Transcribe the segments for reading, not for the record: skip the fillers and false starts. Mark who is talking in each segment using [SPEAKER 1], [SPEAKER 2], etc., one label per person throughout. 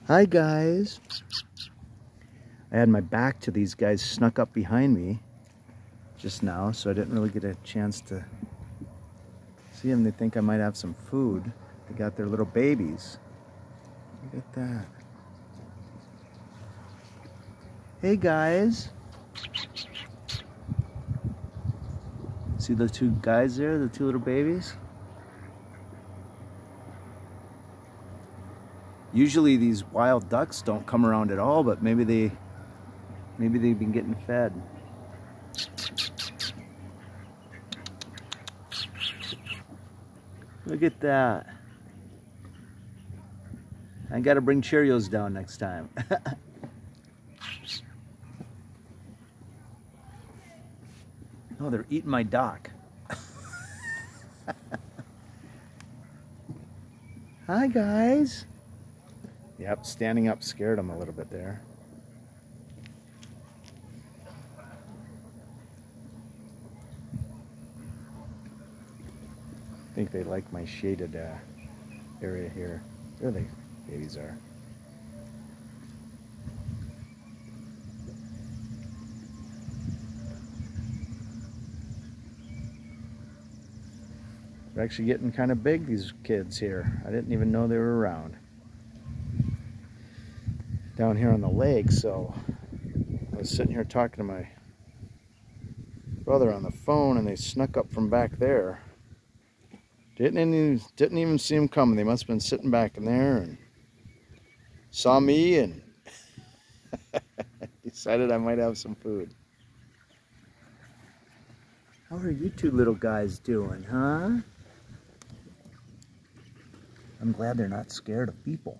[SPEAKER 1] Hi guys. I had my back to these guys snuck up behind me just now, so I didn't really get a chance to see them. They think I might have some food. They got their little babies. Look at that. Hey guys. See the two guys there, the two little babies? Usually these wild ducks don't come around at all, but maybe they've been getting fed. Look at that. I gotta bring Cheerios down next time. Oh, they're eating my dock. Hi guys. Yep, standing up scared them a little bit there. I think they like my shaded area here. There the babies are. They're actually getting kind of big, these kids here. I didn't even know they were around. Down here on the lake, so I was sitting here talking to my brother on the phone, and they snuck up from back there. Didn't even see them coming. They must have been sitting back in there and saw me and decided I might have some food. How are you two little guys doing, huh? I'm glad they're not scared of people.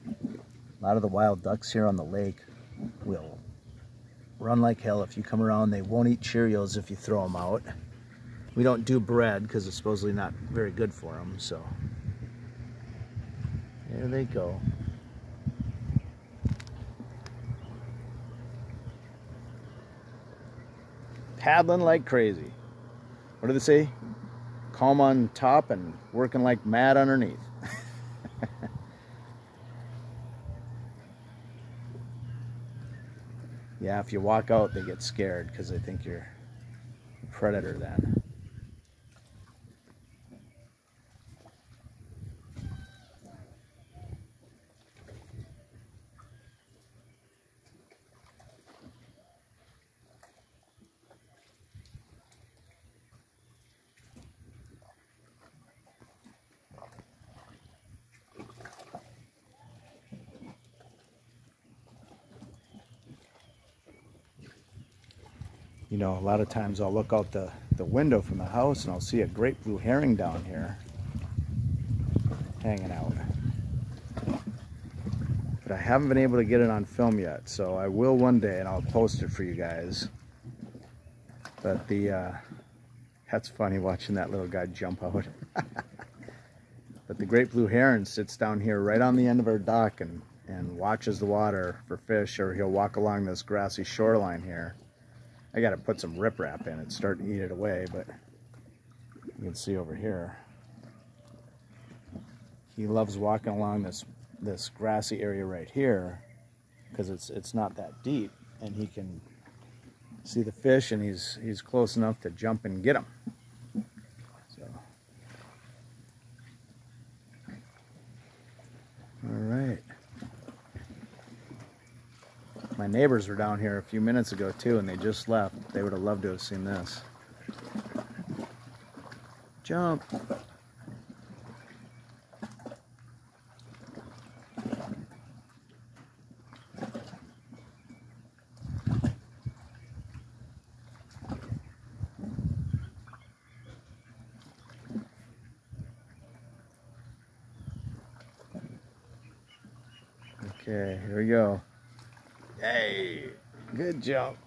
[SPEAKER 1] A lot of the wild ducks here on the lake will run like hell if you come around. They won't eat Cheerios if you throw them out. We don't do bread because it's supposedly not very good for them, so there they go. Paddling like crazy. What do they say? Calm on top and working like mad underneath. Yeah, if you walk out, they get scared because they think you're a predator then. You know, a lot of times I'll look out the window from the house and I'll see a great blue herring down here hanging out. But I haven't been able to get it on film yet, so I will one day and I'll post it for you guys. But that's funny watching that little guy jump out. But the great blue heron sits down here right on the end of our dock and watches the water for fish, or he'll walk along this grassy shoreline here. I gotta put some riprap in it, start to eat it away, but you can see over here. He loves walking along this grassy area right here because it's not that deep, and he can see the fish, and he's close enough to jump and get them. So, all right. My neighbors were down here a few minutes ago too, and they just left. They would have loved to have seen this. Jump. Okay, here we go. Hey, good jump.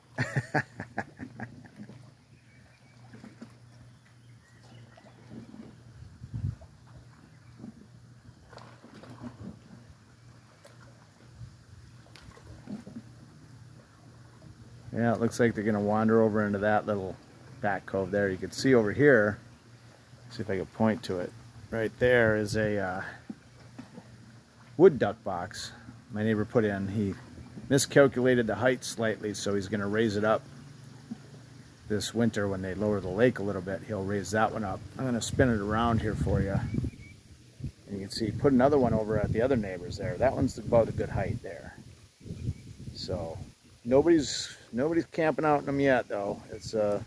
[SPEAKER 1] Yeah, it looks like they're gonna wander over into that little back cove there. You can see over here, see if I can point to it. Right there is a wood duck box my neighbor put in. He miscalculated the height slightly, so he's going to raise it up this winter. When they lower the lake a little bit, he'll raise that one up. I'm going to spin it around here for you. And you can see, put another one over at the other neighbors there. That one's about a good height there. So nobody's camping out in them yet, though. It's I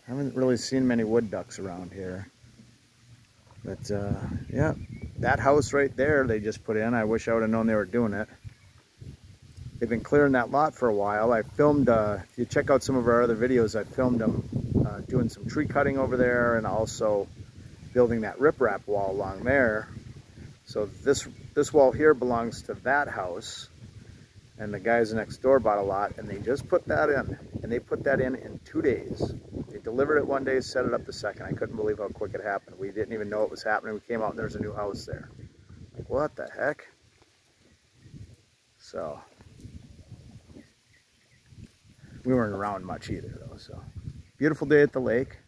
[SPEAKER 1] haven't really seen many wood ducks around here. But yeah, that house right there they just put in. I wish I would have known they were doing it. They've been clearing that lot for a while. I filmed, if you check out some of our other videos, I filmed them doing some tree cutting over there and also building that riprap wall along there. So this wall here belongs to that house, and the guys next door bought a lot, and they just put that in, and they put that in 2 days. They delivered it one day, set it up the second. I couldn't believe how quick it happened. We didn't even know it was happening. We came out and there's a new house there. Like, what the heck? So we weren't around much either, though. So beautiful day at the lake.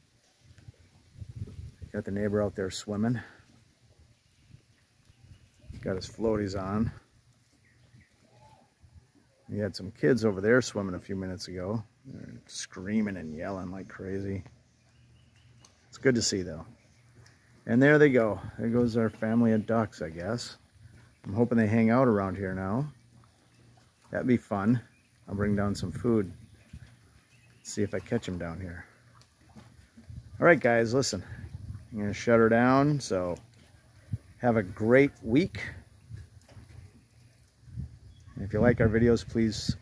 [SPEAKER 1] Got the neighbor out there swimming. Got his floaties on. We had some kids over there swimming a few minutes ago. They're screaming and yelling like crazy. It's good to see, though. And there they go. There goes our family of ducks, I guess. I'm hoping they hang out around here now. That'd be fun. I'll bring down some food. See if I catch them down here. All right, guys, listen. I'm going to shut her down, so have a great week. And if you like our videos, please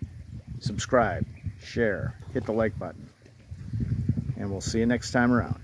[SPEAKER 1] subscribe, share, hit the like button. And we'll see you next time around.